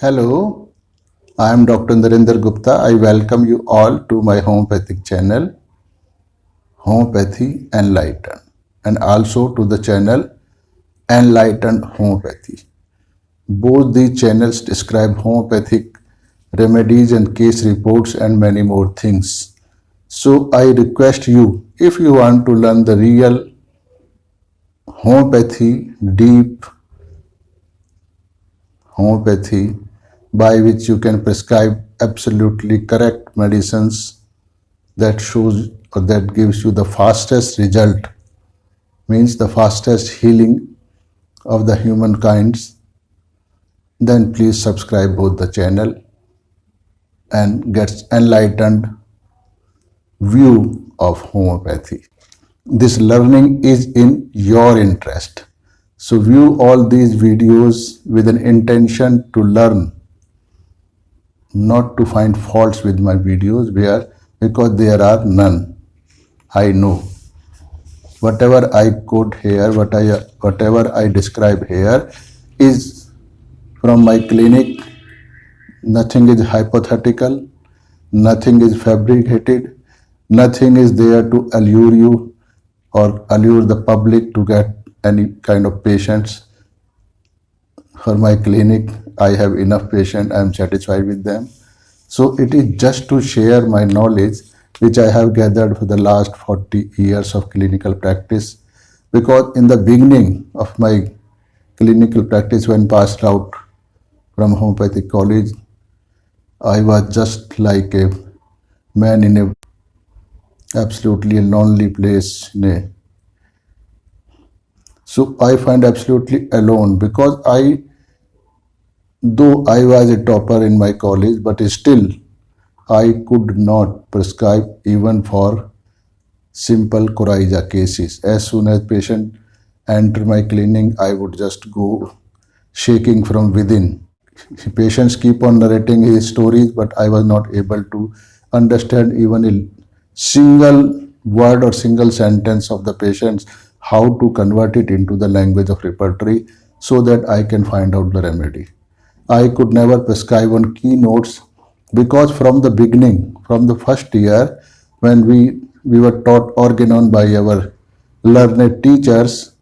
Hello, I am Dr. Narendra Gupta. I welcome you all to my homeopathic channel, Homeopathy Enlightened, and also to the channel Enlightened Homeopathy. Both these channels describe homeopathic remedies and case reports and many more things. So I request you, if you want to learn the real homeopathy, deep homeopathy, by which you can prescribe absolutely correct medicines that shows or that gives you the fastest result, means the fastest healing of the humankinds, then please subscribe both the channel and get enlightened view of homeopathy. This learning is in your interest. So view all these videos with an intention to learn, not to find faults with my videos, because there are none. I know. Whatever I quote here, whatever I describe here is from my clinic. Nothing is hypothetical, nothing is fabricated, nothing is there to allure you or allure the public to get any kind of patients. For my clinic, I have enough patients, I am satisfied with them. So it is just to share my knowledge which I have gathered for the last 40 years of clinical practice. Because in the beginning of my clinical practice, when passed out from homeopathic college, I was just like a man in a absolutely lonely place. So I find absolutely alone, because though I was a topper in my college, but still I could not prescribe even for simple coryza cases. As soon as patient enter my clinic, I would just go shaking from within. Patients keep on narrating his stories, but I was not able to understand even a single word or single sentence of the patients, how to convert it into the language of repertory so that I can find out the remedy. I could never prescribe on keynotes, because from the beginning, from the first year, when we were taught organon by our learned teachers,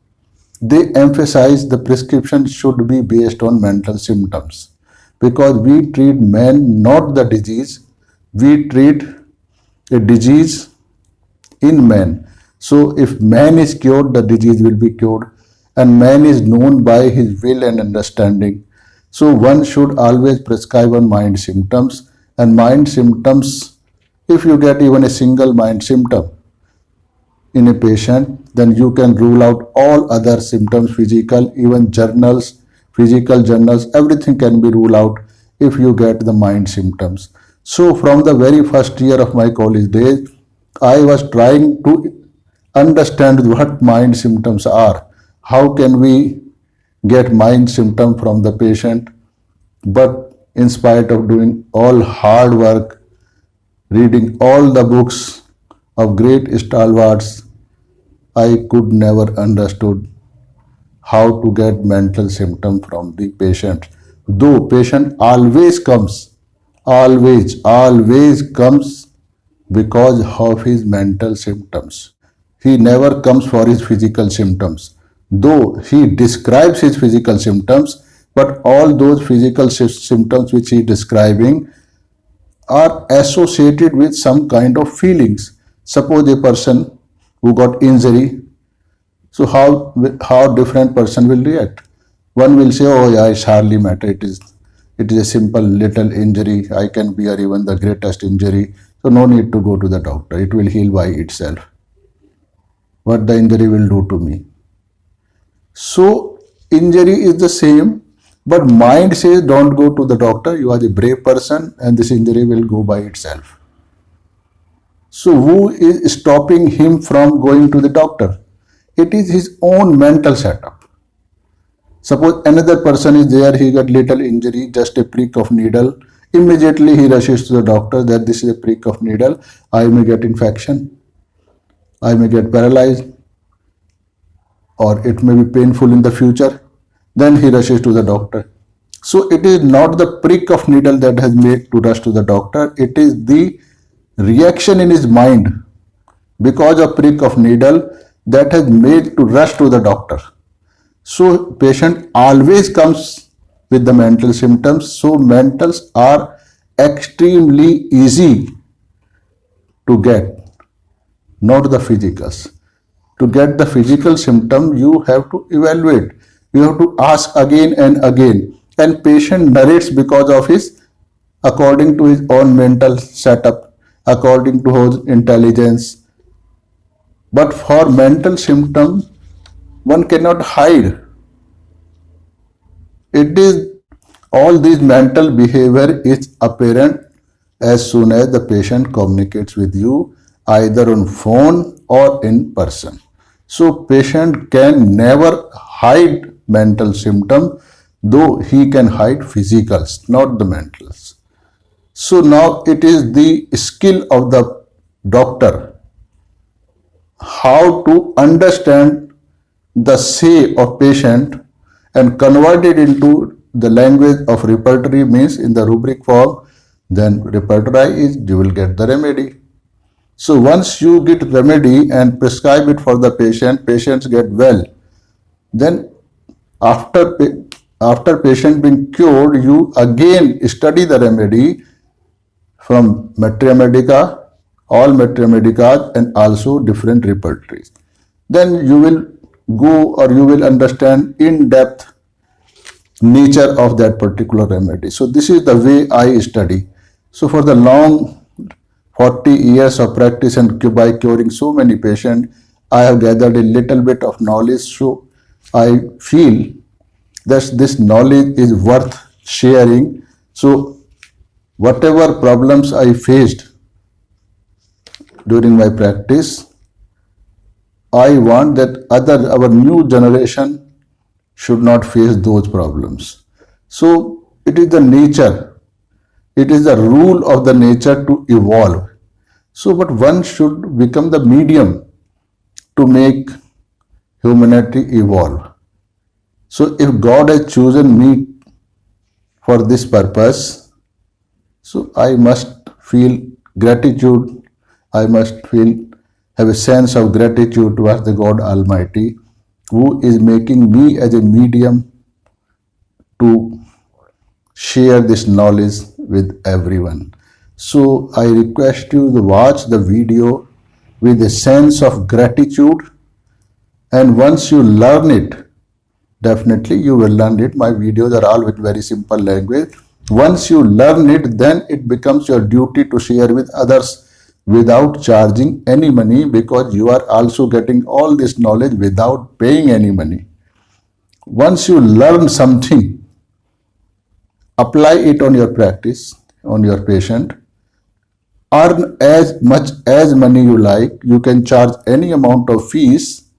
they emphasize the prescription should be based on mental symptoms, because we treat man, not the disease. We treat a disease in man. So if man is cured, the disease will be cured, and man is known by his will and understanding. So one should always prescribe on mind symptoms, and mind symptoms, if you get even a single mind symptom in a patient, then you can rule out all other symptoms, physical, even journals, physical journals, everything can be ruled out if you get the mind symptoms. So from the very first year of my college days, I was trying to understand what mind symptoms are. How can we get mind symptom from the patient? But in spite of doing all hard work, reading all the books of great stalwarts, I could never understood how to get mental symptom from the patient. Though patient always comes, always comes because of his mental symptoms. He never comes for his physical symptoms. Though he describes his physical symptoms, but all those physical symptoms which he is describing are associated with some kind of feelings. Suppose a person who got injury, so how different person will react? One will say, "Oh yeah, it's hardly matter. It is a simple little injury. I can bear even the greatest injury. So no need to go to the doctor. It will heal by itself. What the injury will do to me?" So injury is the same, but mind says don't go to the doctor. You are a brave person, and this injury will go by itself. So who is stopping him from going to the doctor? It is his own mental setup. Suppose another person is there, he got little injury, just a prick of needle. Immediately he rushes to the doctor that this is a prick of needle. I may get infection. I may get paralyzed, or it may be painful in the future. Then he rushes to the doctor. So it is not the prick of needle that has made to rush to the doctor. It is the reaction in his mind because of prick of needle that has made to rush to the doctor. So patient always comes with the mental symptoms. So mentals are extremely easy to get, not the physicals. To get the physical symptom, you have to evaluate. You have to ask again and again. And patient narrates because of his, according to his own mental setup, according to his intelligence. But for mental symptom, one cannot hide. It is all this mental behavior is apparent as soon as the patient communicates with you either on phone or in person. So patient can never hide mental symptom, though he can hide physicals, not the mentals. So now it is the skill of the doctor how to understand the say of patient and convert it into the language of repertory, means in the rubric form. Then repertory is you will get the remedy. So once you get remedy and prescribe it for the patient, patients get well. Then after patient being cured, you again study the remedy from Materia Medica, all Materia Medicas, and also different repertories. Then you will go or you will understand in depth nature of that particular remedy. So this is the way I study. So for the long 40 years of practice and by curing so many patients, I have gathered a little bit of knowledge. So I feel that this knowledge is worth sharing. So whatever problems I faced during my practice, I want that our new generation should not face those problems. So it is the nature, it is the rule of the nature to evolve. So but one should become the medium to make humanity evolve. So if God has chosen me for this purpose, so I must feel gratitude. I must have a sense of gratitude towards the God Almighty, who is making me as a medium to share this knowledge with everyone. So I request you to watch the video with a sense of gratitude, and once you learn it, definitely you will learn it. My videos are all with very simple language. Once you learn it, then it becomes your duty to share with others without charging any money, because you are also getting all this knowledge without paying any money. Once you learn something, apply it on your practice, on your patient, earn as much as money you like. You can charge any amount of fees,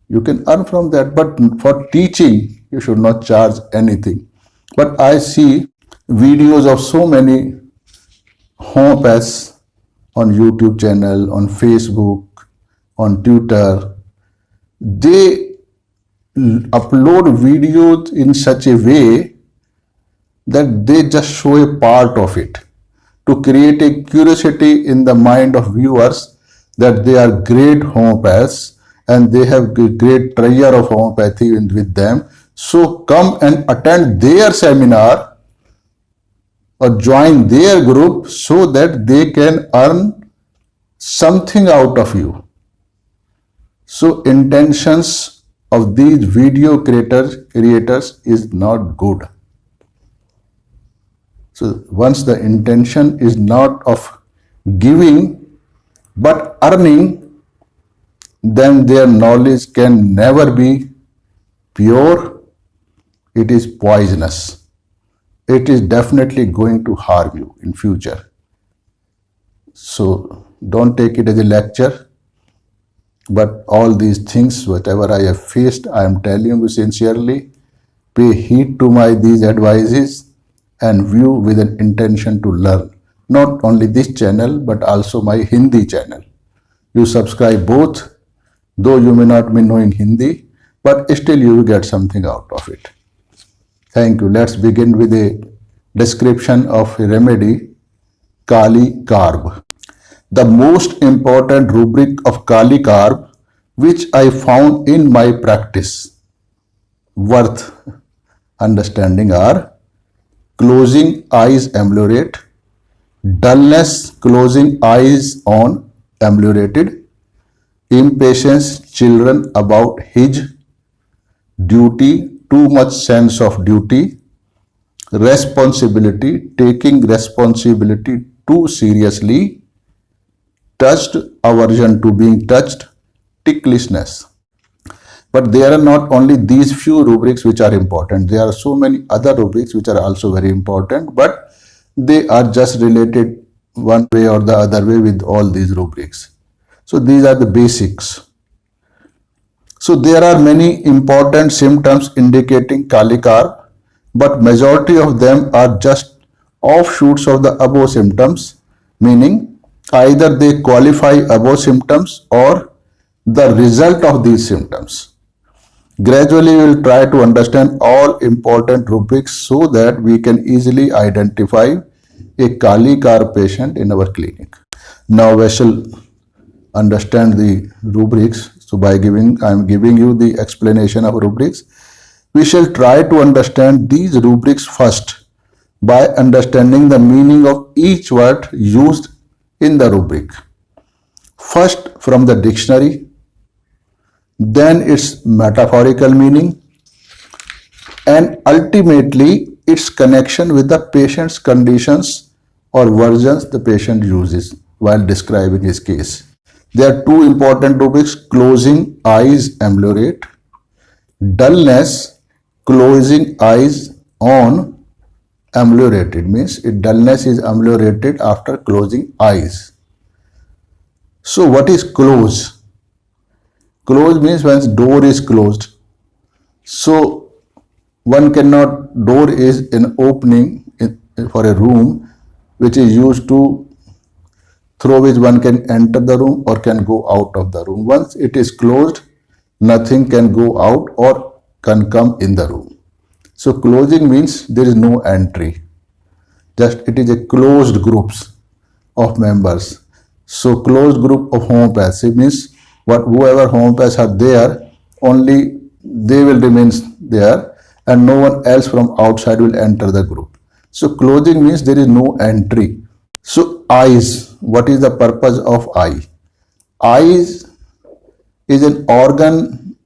you can earn from that, but for teaching you should not charge anything. But I see videos of so many homeopaths on YouTube channel, on Facebook, on Twitter. They upload videos in such a way that they just show a part of it to create a curiosity in the mind of viewers that they are great homeopaths and they have great treasure of homeopathy with them. So come and attend their seminar or join their group so that they can earn something out of you. So intentions of these video creators is not good. So once the intention is not of giving but earning, then their knowledge can never be pure. It is poisonous. It is definitely going to harm you in future. So don't take it as a lecture, but all these things, whatever I have faced, I am telling you sincerely, pay heed to these advices and view with an intention to learn. Not only this channel, but also my Hindi channel. You subscribe both, though you may not be knowing Hindi, but still you will get something out of it. Thank you. Let's begin with a description of a remedy, Kali Carb. The most important rubric of Kali Carb, which I found in my practice, worth understanding, are closing eyes ameliorate, dullness closing eyes on ameliorated, impatience children about his duty, too much sense of duty, responsibility, taking responsibility too seriously, touched, aversion to being touched, ticklishness. But there are not only these few rubrics which are important. There are so many other rubrics which are also very important, but they are just related one way or the other way with all these rubrics. So these are the basics. So there are many important symptoms indicating Kali Carb, but majority of them are just offshoots of the above symptoms, meaning either they qualify above symptoms or the result of these symptoms. Gradually, we will try to understand all important rubrics so that we can easily identify a Kali Carb patient in our clinic. Now we shall understand the rubrics. So by I am giving you the explanation of rubrics. We shall try to understand these rubrics first by understanding the meaning of each word used in the rubric. First from the dictionary, then its metaphorical meaning, and ultimately its connection with the patient's conditions or versions the patient uses while describing his case. There are two important rubrics: closing eyes ameliorate, dullness closing eyes on ameliorated, means dullness is ameliorated after closing eyes. So what is close? Close means when door is closed. So one cannot, door is an opening for a room which is used to, through which one can enter the room or can go out of the room. Once it is closed, nothing can go out or can come in the room. So closing means there is no entry. Just it is a closed groups of members. So closed group of homeopaths means whoever homeopaths are there, only they will remain there and no one else from outside will enter the group. So closing means there is no entry. So eyes, what is the purpose of eye? Eyes is an organ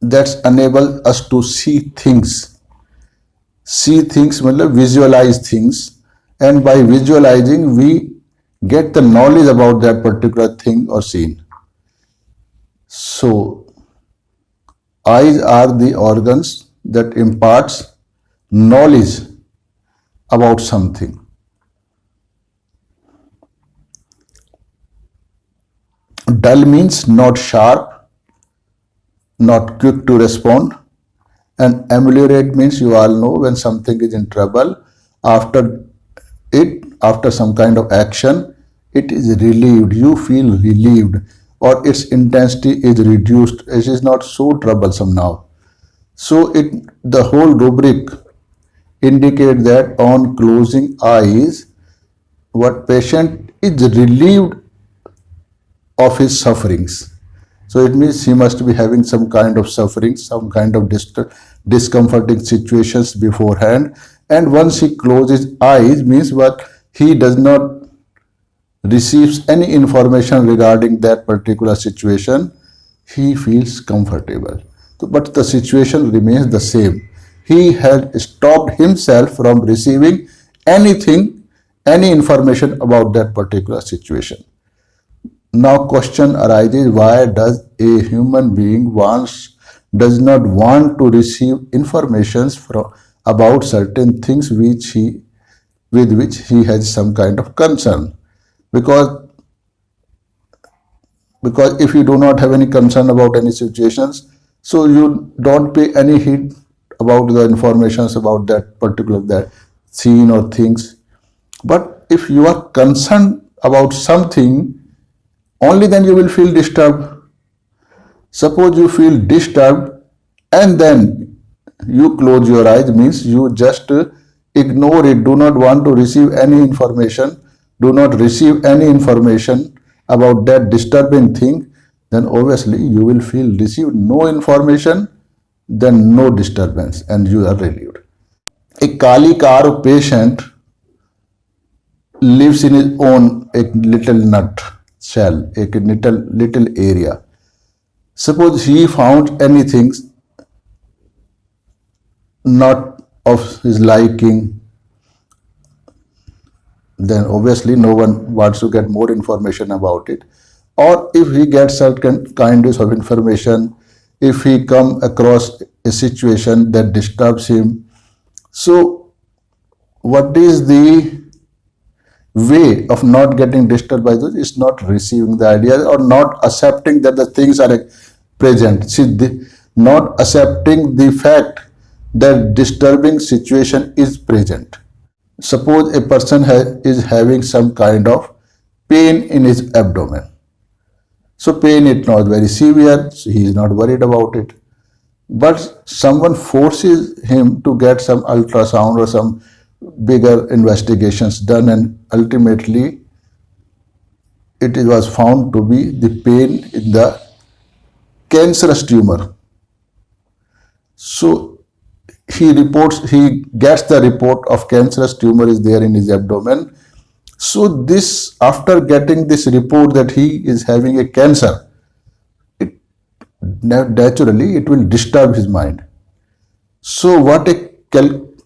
that enables us to see things. See things means visualize things, and by visualizing we get the knowledge about that particular thing or scene. So eyes are the organs that imparts knowledge about something. Dull means not sharp, not quick to respond, and ameliorate means you all know when something is in trouble, after some kind of action, it is relieved, you feel relieved, or its intensity is reduced, it is not so troublesome now. So the whole rubric indicate that on closing eyes, what patient is relieved of his sufferings. So it means he must be having some kind of suffering, some kind of discomforting situations beforehand. And once he closes eyes means what he does not receives any information regarding that particular situation, he feels comfortable. But the situation remains the same. He had stopped himself from receiving anything, any information about that particular situation. Now question arises, why does a human being does not want to receive informations about certain things with which he has some kind of concern? Because if you do not have any concern about any situations, so you don't pay any heed about the informations about that particular scene or things. But if you are concerned about something, only then you will feel disturbed. Suppose you feel disturbed and then you close your eyes means you just ignore it, do not want to receive any information, do not receive any information about that disturbing thing, then obviously you will feel received no information, then no disturbance, and you are relieved. A Kali car patient lives in his own a little nut shell, a little area. Suppose he found anything not of his liking, then obviously no one wants to get more information about it. Or if he gets certain kinds of information, if he come across a situation that disturbs him, so what is the way of not getting disturbed by those? Is not receiving the idea or not accepting that the things are present. See, not accepting the fact that disturbing situation is present. Suppose a person is having some kind of pain in his abdomen. So pain is not very severe, so he is not worried about it. But someone forces him to get some ultrasound or some bigger investigations done, and ultimately it was found to be the pain in the cancerous tumor. So he gets the report of cancerous tumor is there in his abdomen. So this, after getting this report that he is having a cancer, naturally it will disturb his mind. So what a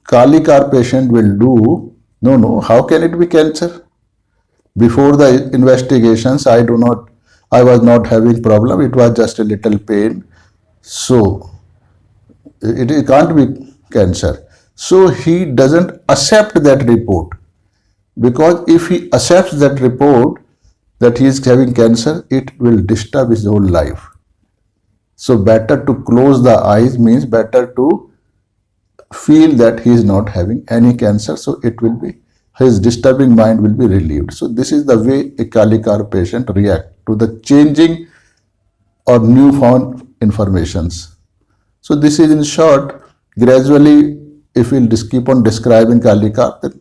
Kali car patient will do, no, how can it be cancer? Before the investigations, I was not having problem, it was just a little pain. So it can't be cancer. So he doesn't accept that report, because if he accepts that report that he is having cancer, it will disturb his whole life. So better to close the eyes means better to feel that he is not having any cancer, so it will be, his disturbing mind will be relieved. So this is the way a Kali car patient react to the changing or newfound informations. So this is in short. Gradually, if we'll just keep on describing Kali car, then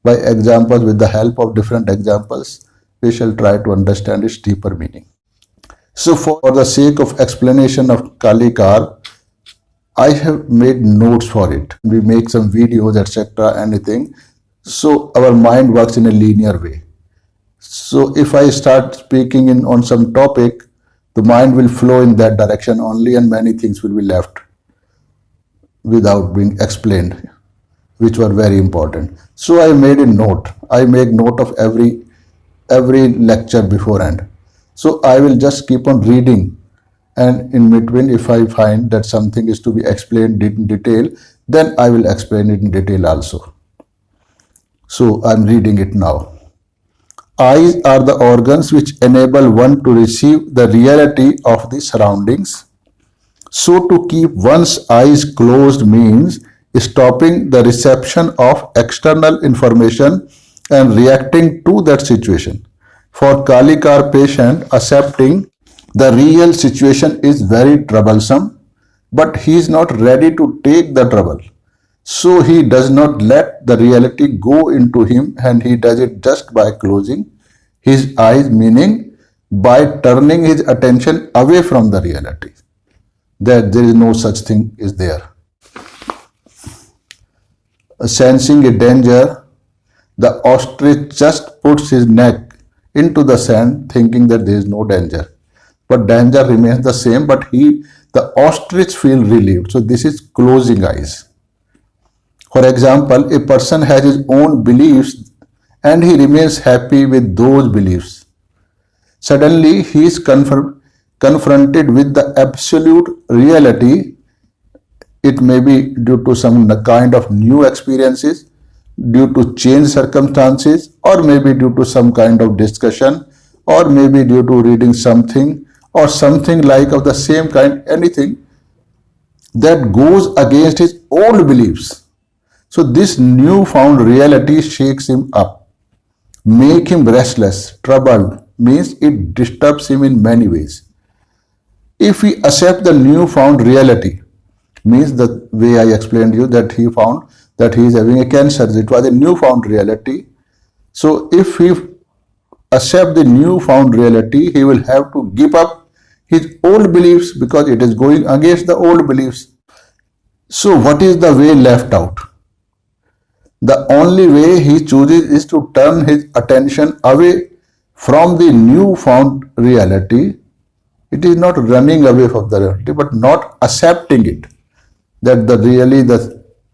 by examples, with the help of different examples, we shall try to understand its deeper meaning. So for the sake of explanation of Kali car, I have made notes for it. We make some videos, etc., anything. So our mind works in a linear way. So if I start speaking on some topic, the mind will flow in that direction only, and many things will be left without being explained, which were very important. So I made a note. I make note of every lecture beforehand. So I will just keep on reading, and in between, if I find that something is to be explained in detail, then I will explain it in detail also. So I'm reading it now. Eyes are the organs which enable one to receive the reality of the surroundings. So to keep one's eyes closed means stopping the reception of external information and reacting to that situation. For Kali car patient, accepting the real situation is very troublesome, but he is not ready to take the trouble. So he does not let the reality go into him, and he does it just by closing his eyes, meaning by turning his attention away from the reality, that there is no such thing is there. Sensing a danger, the ostrich just puts his neck into the sand thinking that there is no danger. But danger remains the same, but the ostrich feels relieved. So this is closing eyes. For example, a person has his own beliefs and he remains happy with those beliefs. Suddenly he is confronted with the absolute reality. It may be due to some kind of new experiences, due to changed circumstances, or maybe due to some kind of discussion, or maybe due to reading something, or something like of the same kind, anything that goes against his old beliefs. So this newfound reality shakes him up, make him restless, troubled, means it disturbs him in many ways. If we accept the newfound reality, Means the way I explained you that he found that he is having a cancer. It was a newfound reality. So if he accept the newfound reality, he will have to give up his old beliefs because it is going against the old beliefs. So what is the way left out? The only way he chooses is to turn his attention away from the newfound reality. It is not running away from the reality, but not accepting it. That the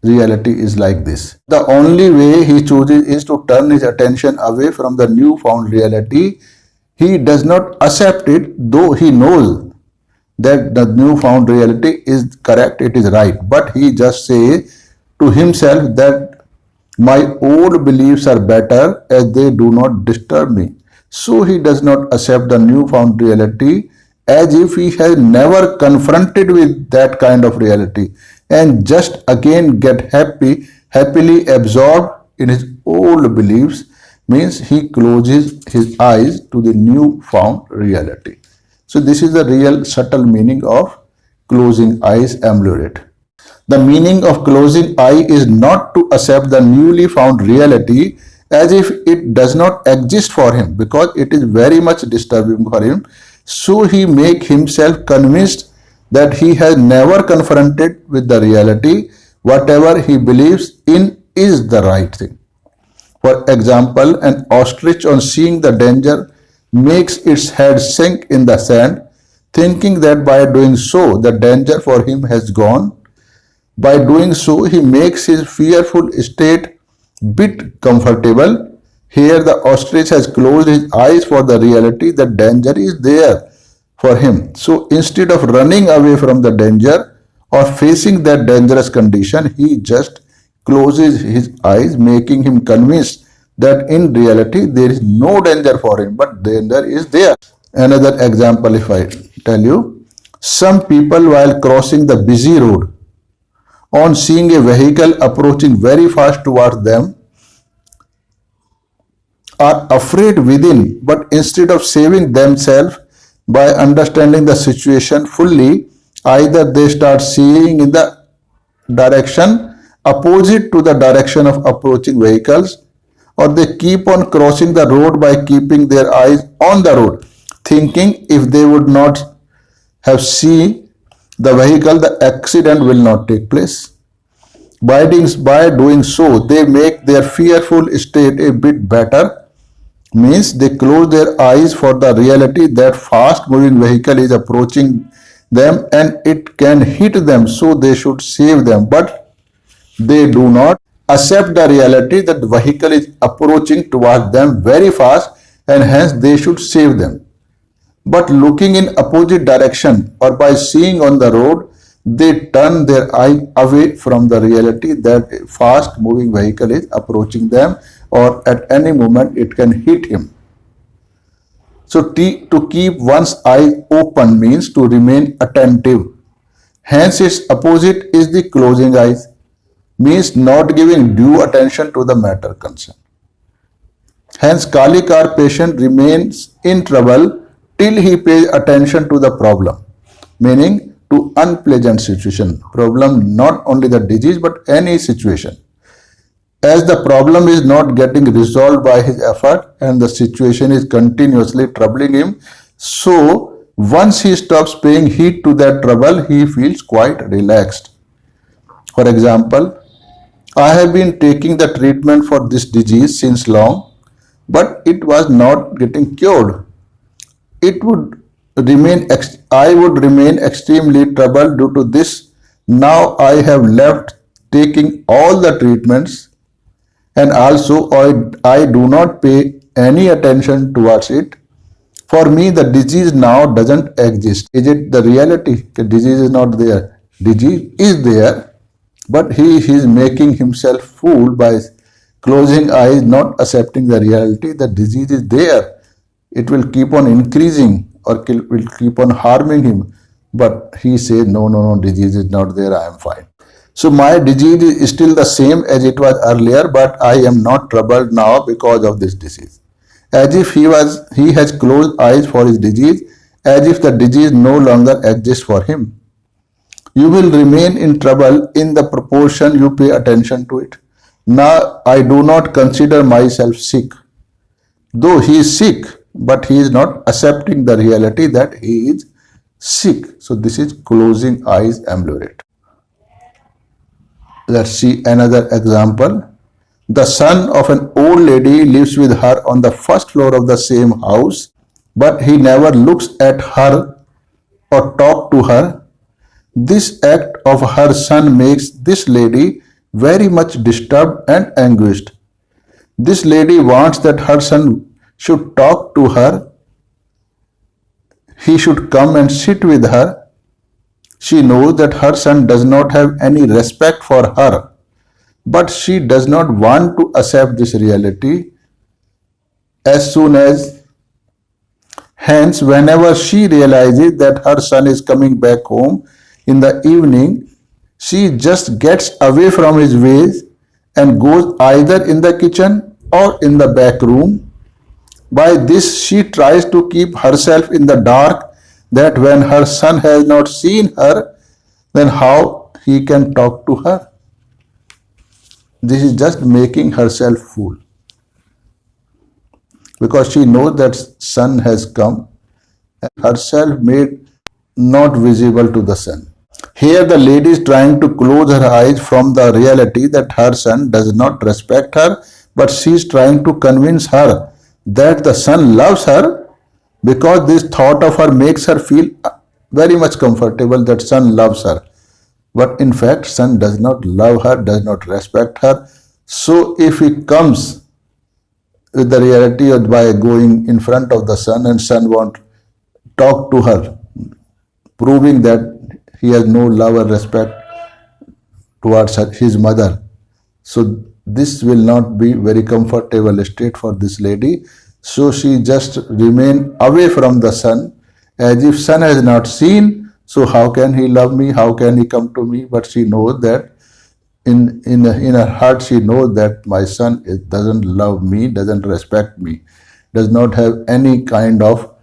reality is like this. The only way he chooses is to turn his attention away from the newfound reality. He does not accept it, though he knows that the newfound reality is correct, it is right. But he just says to himself that my old beliefs are better as they do not disturb me. So he does not accept the newfound reality as if he has never confronted with that kind of reality and just again get happily absorbed in his old beliefs. Means he closes his eyes to the newfound reality. So this is the real subtle meaning of closing eyes amulet. The meaning of closing eye is not to accept the newly found reality as if it does not exist for him, because it is very much disturbing for him. So he make himself convinced that he has never confronted with the reality. Whatever he believes in is the right thing. For example, an ostrich on seeing the danger makes its head sink in the sand, thinking that by doing so the danger for him has gone. By doing so, he makes his fearful state bit comfortable. Here the ostrich has closed his eyes for the reality that danger is there for him. So instead of running away from the danger or facing that dangerous condition, he just closes his eyes, making him convinced that in reality there is no danger for him, but danger is there. Another example, if I tell you, some people while crossing the busy road, on seeing a vehicle approaching very fast towards them, are afraid within, but instead of saving themselves by understanding the situation fully, either they start seeing in the direction opposite to the direction of approaching vehicles, or they keep on crossing the road by keeping their eyes on the road, thinking if they would not have seen the vehicle, the accident will not take place. By doing so, they make their fearful state a bit better. Means they close their eyes for the reality that fast moving vehicle is approaching them and it can hit them, so they should save them. But they do not accept the reality that the vehicle is approaching towards them very fast and hence they should save them. But looking in opposite direction or by seeing on the road, they turn their eye away from the reality that a fast moving vehicle is approaching them or at any moment it can hit him. So to keep one's eyes open means to remain attentive. Hence its opposite is the closing eyes, means not giving due attention to the matter concerned. Hence Kalikar patient remains in trouble till he pays attention to the problem, meaning to unpleasant situation. Problem not only the disease but any situation. As the problem is not getting resolved by his effort and the situation is continuously troubling him, so once he stops paying heed to that trouble, he feels quite relaxed. For example, I have been taking the treatment for this disease since long, but it was not getting cured. I would remain extremely troubled due to this. Now I have left taking all the treatments and also I do not pay any attention towards it. For me, the disease now doesn't exist. Is it the reality? The disease is not there. Disease is there, but he is making himself fool by closing eyes, not accepting the reality. The disease is there. It will keep on increasing or will keep on harming him. But he says, no, disease is not there, I am fine. So my disease is still the same as it was earlier, but I am not troubled now because of this disease. As if he has closed eyes for his disease, as if the disease no longer exists for him. You will remain in trouble in the proportion you pay attention to it. Now, I do not consider myself sick. Though he is sick, but he is not accepting the reality that he is sick. So this is closing eyes ameliorator. Let's see another example. The son of an old lady lives with her on the first floor of the same house, but he never looks at her or talks to her. This act of her son makes this lady very much disturbed and anguished. This lady wants that her son should talk to her. He should come and sit with her. She knows that her son does not have any respect for her, but she does not want to accept this reality. Hence, whenever she realizes that her son is coming back home in the evening, she just gets away from his ways and goes either in the kitchen or in the back room. By this, she tries to keep herself in the dark that when her son has not seen her, then how he can talk to her. This is just making herself fool. Because she knows that son has come and herself made not visible to the son. Here the lady is trying to close her eyes from the reality that her son does not respect her, but she is trying to convince her that the son loves her, because this thought of her makes her feel very much comfortable that son loves her. But in fact, son does not love her, does not respect her. So if he comes with the reality of by going in front of the son and son won't talk to her, proving that he has no love or respect towards his mother. So this will not be very comfortable state for this lady. So she just remain away from the son as if son has not seen. So how can he love me? How can he come to me? But she knows that in her heart she knows that my son doesn't love me, doesn't respect me, does not have any kind of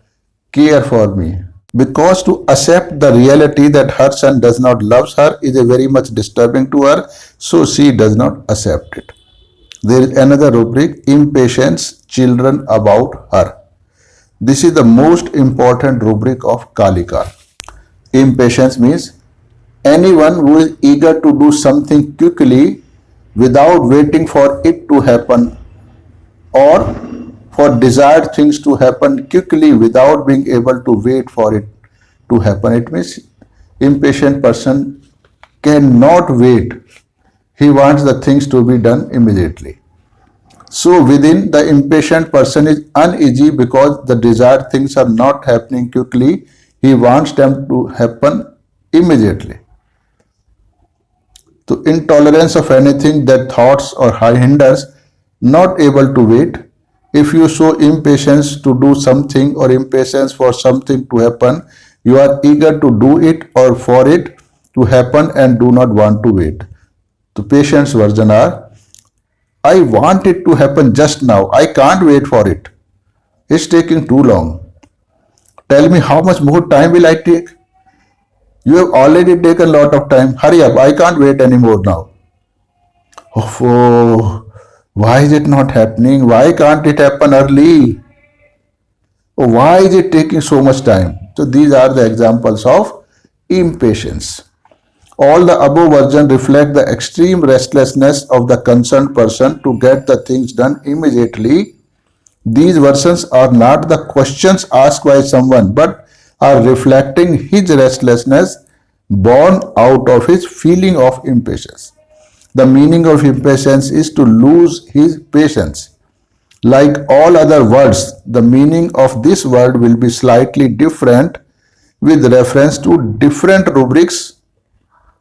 care for me. Because to accept the reality that her son does not love her is a very much disturbing to her, so she does not accept it. There is another rubric, impatience, children about her. This is the most important rubric of Kalika. Impatience means anyone who is eager to do something quickly without waiting for it to happen, or for desired things to happen quickly without being able to wait for it to happen. It means impatient person cannot wait. He wants the things to be done immediately. So within the impatient person is uneasy because the desired things are not happening quickly. He wants them to happen immediately. So intolerance of anything that thoughts or hinders, not able to wait. If you show impatience to do something or impatience for something to happen, you are eager to do it or for it to happen and do not want to wait. The patience version are, I want it to happen just now. I can't wait for it. It's taking too long. Tell me how much more time will I take? You have already taken a lot of time. Hurry up. I can't wait anymore now. Oh, why is it not happening? Why can't it happen early? Oh, why is it taking so much time? So these are the examples of impatience. All the above versions reflect the extreme restlessness of the concerned person to get the things done immediately. These versions are not the questions asked by someone, but are reflecting his restlessness born out of his feeling of impatience. The meaning of impatience is to lose his patience. Like all other words, the meaning of this word will be slightly different with reference to different rubrics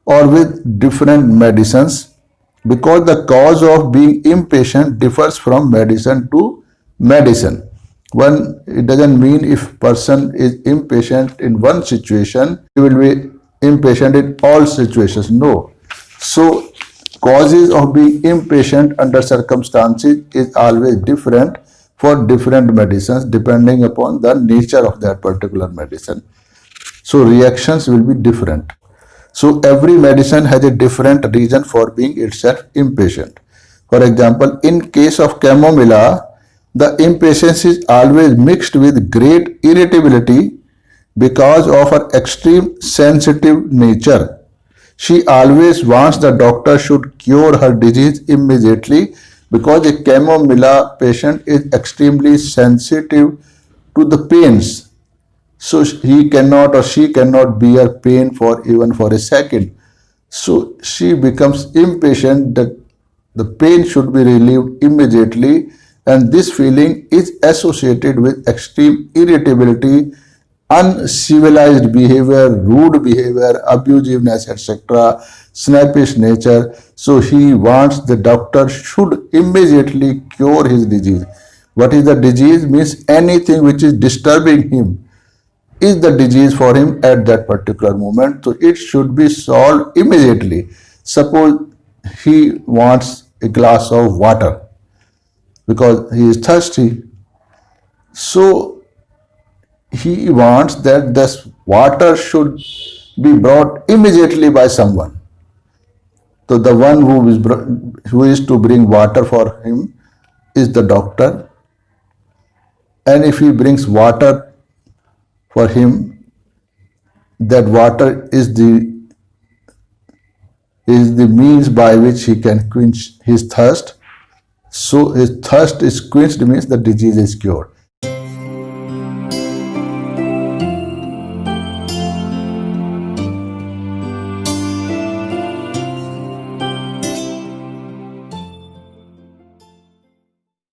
or with different medicines, because the cause of being impatient differs from medicine to medicine. It doesn't mean if person is impatient in one situation, he will be impatient in all situations. No. So causes of being impatient under circumstances is always different for different medicines depending upon the nature of that particular medicine. So reactions will be different. So every medicine has a different reason for being itself impatient. For example, in case of chamomilla, the impatience is always mixed with great irritability because of her extreme sensitive nature. She always wants the doctor should cure her disease immediately because a chamomilla patient is extremely sensitive to the pains, so he cannot or she cannot bear pain for even for a second. So she becomes impatient that the pain should be relieved immediately, and this feeling is associated with extreme irritability, uncivilized behavior, rude behavior, abusiveness, etc., snappish nature. So he wants the doctor should immediately cure his disease. What is the disease? Means anything which is disturbing him is the disease for him at that particular moment. So it should be solved immediately. Suppose he wants a glass of water because he is thirsty. So he wants that this water should be brought immediately by someone. So the one who is to bring water for him is the doctor. And if he brings water for him, that water is the means by which he can quench his thirst. So his thirst is quenched means the disease is cured.